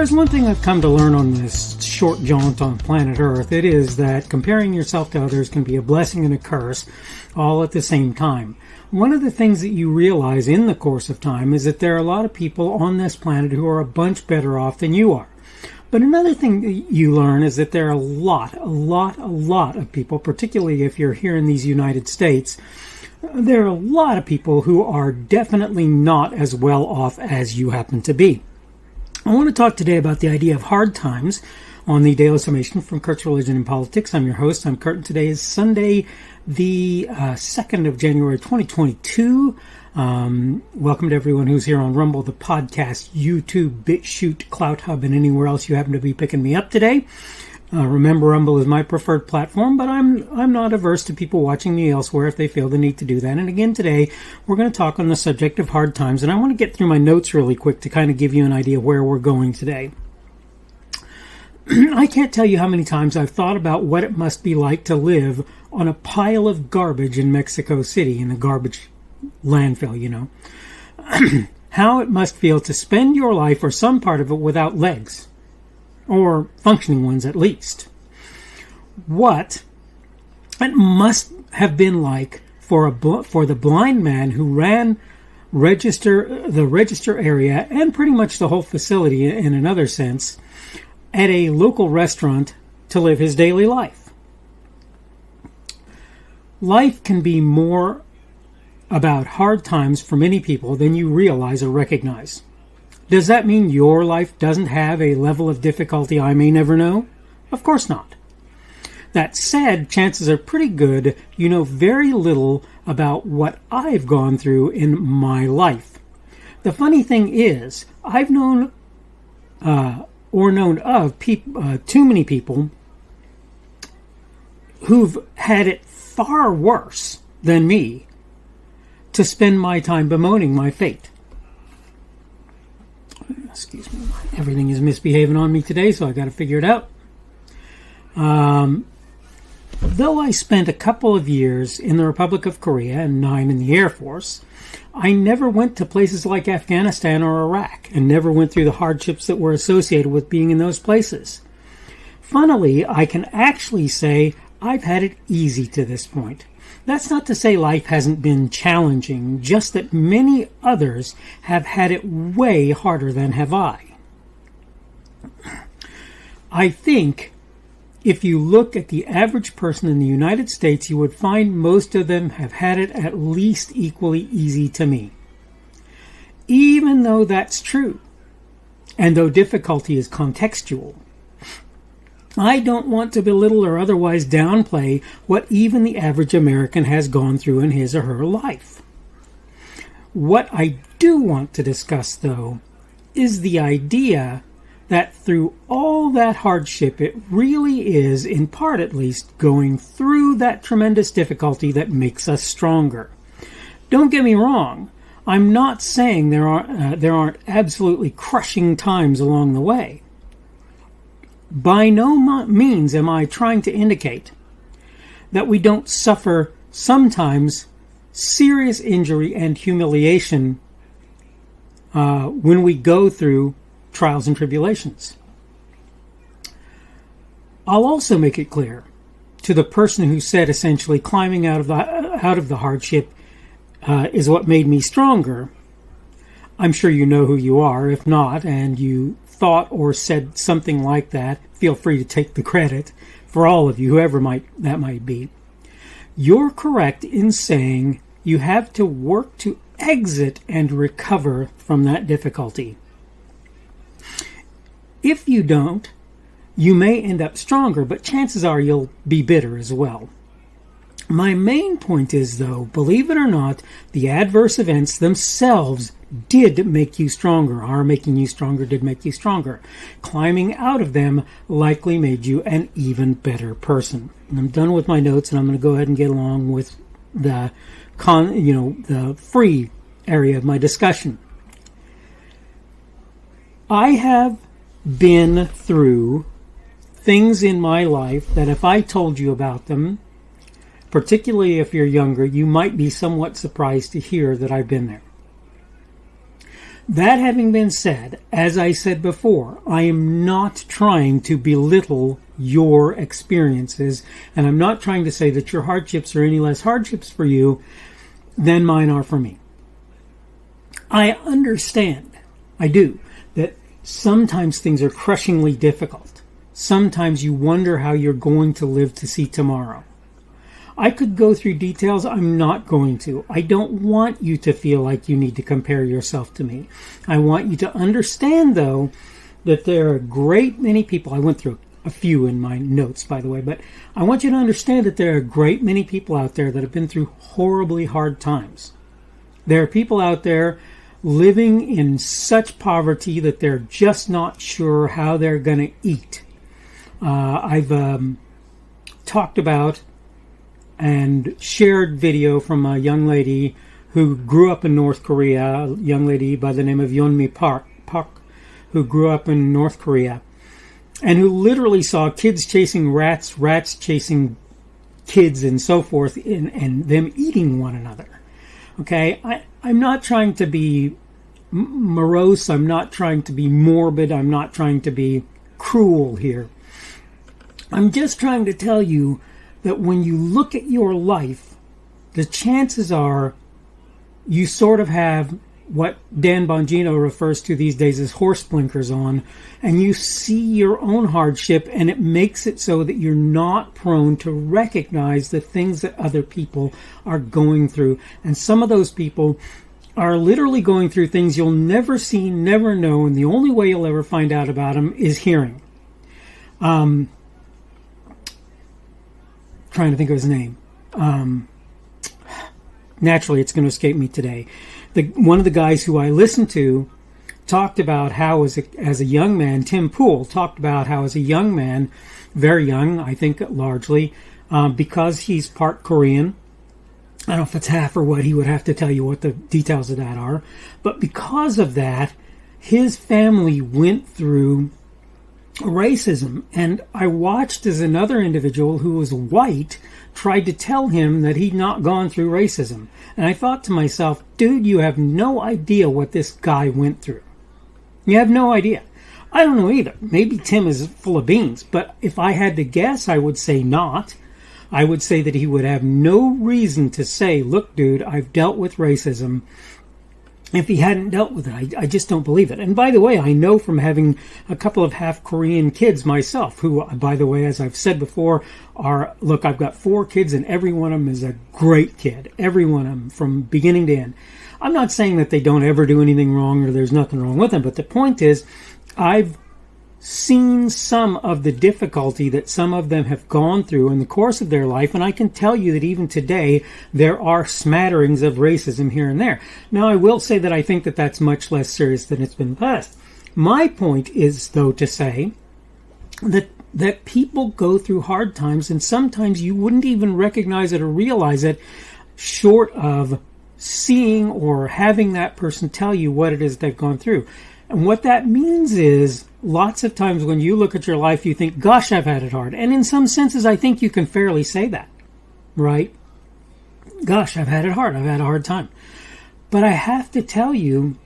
there's one thing I've come to learn on this short jaunt on planet Earth, it is that comparing yourself to others can be a blessing and a curse all at the same time. One of the things that you realize in the course of time is that there are a lot of people on this planet who are a bunch better off than you are. But another thing that you learn is that there are a lot of people, particularly if you're here in these United States, there are a lot of people who are definitely not as well off as you happen to be. I want to talk today about the idea of hard times on the Daily Summation from Kurt's Religion and Politics. I'm your host. I'm Kurt, and today is Sunday, the 2nd of January, 2022. Welcome to everyone who's here on Rumble, the podcast, YouTube, BitChute, Clout Hub, and anywhere else you happen to be picking me up today. Remember, Rumble is my preferred platform, but I'm not averse to people watching me elsewhere if they feel the need to do that. And again, today, we're going to talk on the subject of hard times, and I want to get through my notes really quick to kind of give you an idea where we're going today. I can't tell you how many times I've thought about what it must be like to live on a pile of garbage in Mexico City, in a garbage landfill, you know. How it must feel to spend your life or some part of it without legs. Or functioning ones at least. What it must have been like for the blind man who ran the register area and pretty much the whole facility in another sense at a local restaurant to live his daily life. Life can be more about hard times for many people than you realize or recognize. Does that mean your life doesn't have a level of difficulty I may never know? Of course not. That said, chances are pretty good you know very little about what I've gone through in my life. The funny thing is, I've known of too many people who've had it far worse than me to spend my time bemoaning my fate. Excuse me, everything is misbehaving on me today, so I got to figure it out. Though I spent a couple of years in the Republic of Korea and 9 in the Air Force, I never went to places like Afghanistan or Iraq, and never went through the hardships that were associated with being in those places. Funnily, I can actually say I've had it easy to this point. That's not to say life hasn't been challenging, just that many others have had it way harder than have I. I think if you look at the average person in the United States, you would find most of them have had it at least equally easy to me. Even though that's true, and though difficulty is contextual, I don't want to belittle or otherwise downplay what even the average American has gone through in his or her life. What I do want to discuss, though, is the idea that through all that hardship, it really is, in part at least, going through that tremendous difficulty that makes us stronger. Don't get me wrong. I'm not saying there aren't absolutely crushing times along the way. By no means am I trying to indicate that we don't suffer sometimes serious injury and humiliation when we go through trials and tribulations. I'll also make it clear to the person who said essentially climbing out of the hardship is what made me stronger. I'm sure you know who you are. If not, and you thought or said something like that, feel free to take the credit for all of you, whoever that might be. You're correct in saying you have to work to exit and recover from that difficulty. If you don't, you may end up stronger, but chances are you'll be bitter as well. My main point is, though, believe it or not, the adverse events themselves did make you stronger. Are making you stronger did make you stronger. Climbing out of them likely made you an even better person. And I'm done with my notes, and I'm going to go ahead and get along with the free area of my discussion. I have been through things in my life that if I told you about them, particularly if you're younger, you might be somewhat surprised to hear that I've been there. That having been said, as I said before, I am not trying to belittle your experiences, and I'm not trying to say that your hardships are any less hardships for you than mine are for me. I understand, I do, that sometimes things are crushingly difficult. Sometimes you wonder how you're going to live to see tomorrow. I could go through details. I'm not going to. I don't want you to feel like you need to compare yourself to me. I want you to understand, though, that there are a great many people. I went through a few in my notes, by the way, but I want you to understand that there are a great many people out there that have been through horribly hard times. There are people out there living in such poverty that they're just not sure how they're going to eat. I've talked about and shared video from a young lady who grew up in North Korea, a young lady by the name of Yeonmi Park, who grew up in North Korea, and who literally saw kids chasing rats, rats chasing kids, and so forth, and them eating one another. Okay, I'm not trying to be morose, I'm not trying to be morbid, I'm not trying to be cruel here. I'm just trying to tell you that when you look at your life, the chances are you sort of have what Dan Bongino refers to these days as horse blinkers on, and you see your own hardship, and it makes it so that you're not prone to recognize the things that other people are going through. And some of those people are literally going through things you'll never see, never know, and the only way you'll ever find out about them is hearing. Trying to think of his name. Naturally, it's going to escape me today. One of the guys who I listened to talked about how, as a young man, Tim Pool talked about how, as a young man, very young, I think largely, because he's part Korean, I don't know if it's half or what, he would have to tell you what the details of that are, but because of that, his family went through racism, and I watched as another individual who was white tried to tell him that he'd not gone through racism. And I thought to myself, dude, you have no idea what this guy went through. You have no idea. I don't know either. Maybe Tim is full of beans, but if I had to guess, I would say not. I would say that he would have no reason to say, look, dude, I've dealt with racism, if he hadn't dealt with it. I just don't believe it. And by the way, I know from having a couple of half Korean kids myself, who, by the way, as I've said before, look, I've got 4 kids and every one of them is a great kid. Every one of them, from beginning to end. I'm not saying that they don't ever do anything wrong or there's nothing wrong with them, but the point is, I've seen some of the difficulty that some of them have gone through in the course of their life, and I can tell you that even today there are smatterings of racism here and there. Now, I will say that I think that that's much less serious than it's been in the past. My point is, though, to say that people go through hard times, and sometimes you wouldn't even recognize it or realize it short of seeing or having that person tell you what it is they've gone through. And what that means is, lots of times when you look at your life, you think, gosh, I've had it hard. And in some senses, I think you can fairly say that, right? Gosh, I've had it hard. I've had a hard time. But I have to tell you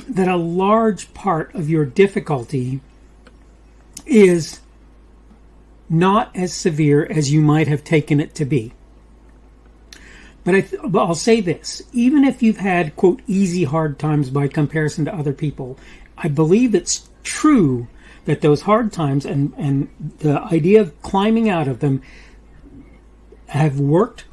that a large part of your difficulty is not as severe as you might have taken it to be. But I'll say this, even if you've had, quote, easy hard times by comparison to other people, I believe it's true that those hard times and the idea of climbing out of them have worked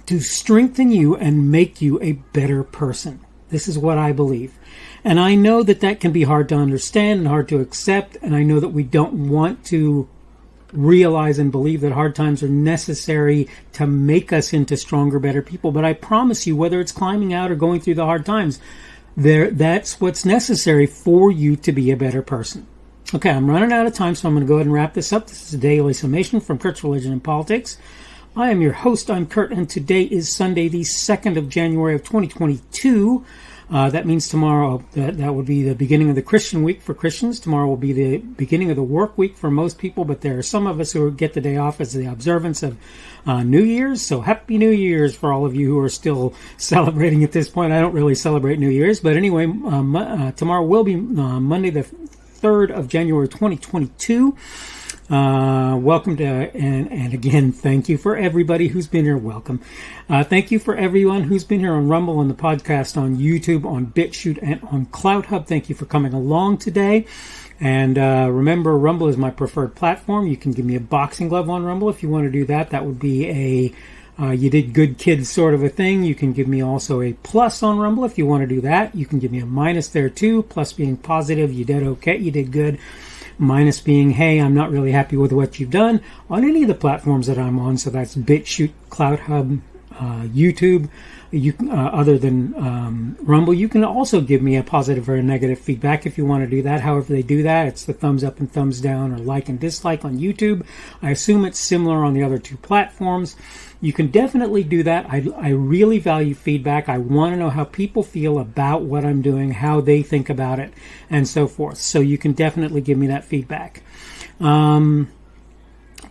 to strengthen you and make you a better person. This is what I believe. And I know that that can be hard to understand and hard to accept, and I know that we don't want to realize and believe that hard times are necessary to make us into stronger, better people. But I promise you, whether it's climbing out or going through the hard times, that's what's necessary for you to be a better person. Okay, I'm running out of time, so I'm going to go ahead and wrap this up. This is a daily summation from Kurt's Religion and Politics. I am your host. I'm Kurt, and today is Sunday, the 2nd of January of 2022. That means tomorrow, that would be the beginning of the Christian week for Christians. Tomorrow will be the beginning of the work week for most people, but there are some of us who get the day off as the observance of New Year's. So happy New Year's for all of you who are still celebrating at this point. I don't really celebrate New Year's, but anyway, tomorrow will be Monday the 3rd of January 2022. Welcome to, and again, thank you for everybody who's been here. Welcome. Thank you for everyone who's been here on Rumble, on the podcast, on YouTube, on BitChute, and on CloutHub. Thank you for coming along today. And remember, Rumble is my preferred platform. You can give me a boxing glove on Rumble if you want to do that. That would be a you did good kids sort of a thing. You can give me also a plus on Rumble if you want to do that. You can give me a minus there too. Plus being positive, you did okay, you did good. Minus being, hey, I'm not really happy with what you've done on any of the platforms that I'm on. So that's BitChute, CloutHub, YouTube. Other than Rumble, you can also give me a positive or a negative feedback if you want to do that. However they do that, it's the thumbs up and thumbs down or like and dislike on YouTube. I assume it's similar on the other two platforms. You can definitely do that. I really value feedback. I want to know how people feel about what I'm doing, how they think about it, and so forth. So you can definitely give me that feedback.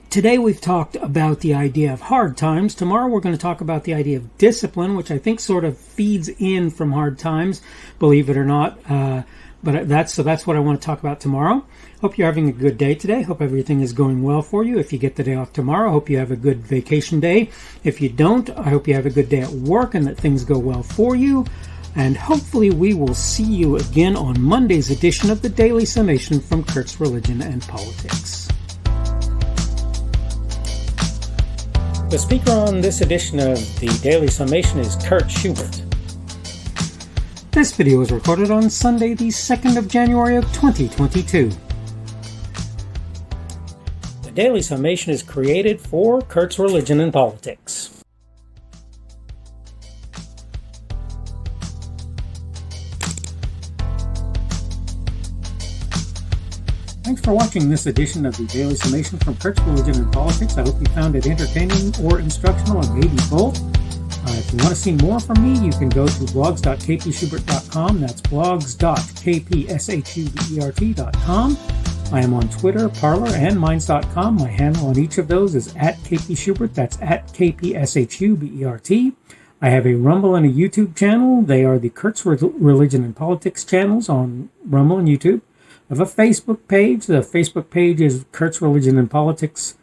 Today we've talked about the idea of hard times. Tomorrow we're going to talk about the idea of discipline, which I think sort of feeds in from hard times, believe it or not. But that's what I want to talk about tomorrow. Hope you're having a good day today. Hope everything is going well for you. If you get the day off tomorrow, hope you have a good vacation day. If you don't, I hope you have a good day at work and that things go well for you. And hopefully we will see you again on Monday's edition of the Daily Summation from Kurt's Religion and Politics. The speaker on this edition of the Daily Summation is Kurt Schubert. This video was recorded on Sunday, the 2nd of January of 2022. The Daily Summation is created for Kurt's Religion and Politics. Thanks for watching this edition of the Daily Summation from Kurt's Religion and Politics. I hope you found it entertaining or instructional, or maybe both. If you want to see more from me, you can go to blogs.kpschubert.com. That's blogs.kpschubert.com. I am on Twitter, Parler, and Minds.com. My handle on each of those is @kpschubert. That's @kpschubert. I have a Rumble and a YouTube channel. They are the Kurt's Religion and Politics channels on Rumble and YouTube. I have a Facebook page. The Facebook page is Kurt's Religion and Politics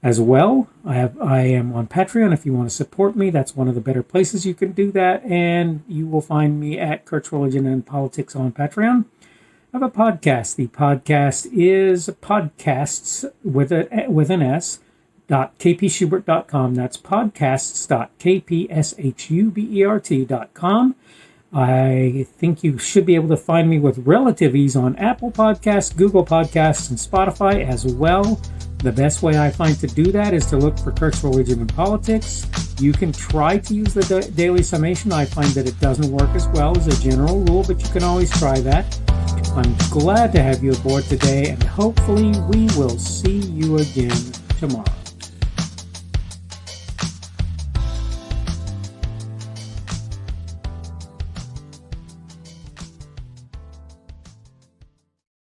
as well. I am on Patreon. If you want to support me, that's one of the better places you can do that. And you will find me at Kurt's Religion and Politics on Patreon. I have a podcast. The podcast is podcasts with an S, .kpschubert.com. That's podcasts.kpschubert.com. I think you should be able to find me with relative ease on Apple Podcasts, Google Podcasts, and Spotify as well. The best way I find to do that is to look for Kurt's Religion and Politics. You can try to use the Daily Summation. I find that it doesn't work as well as a general rule, but you can always try that. I'm glad to have you aboard today, and hopefully we will see you again tomorrow.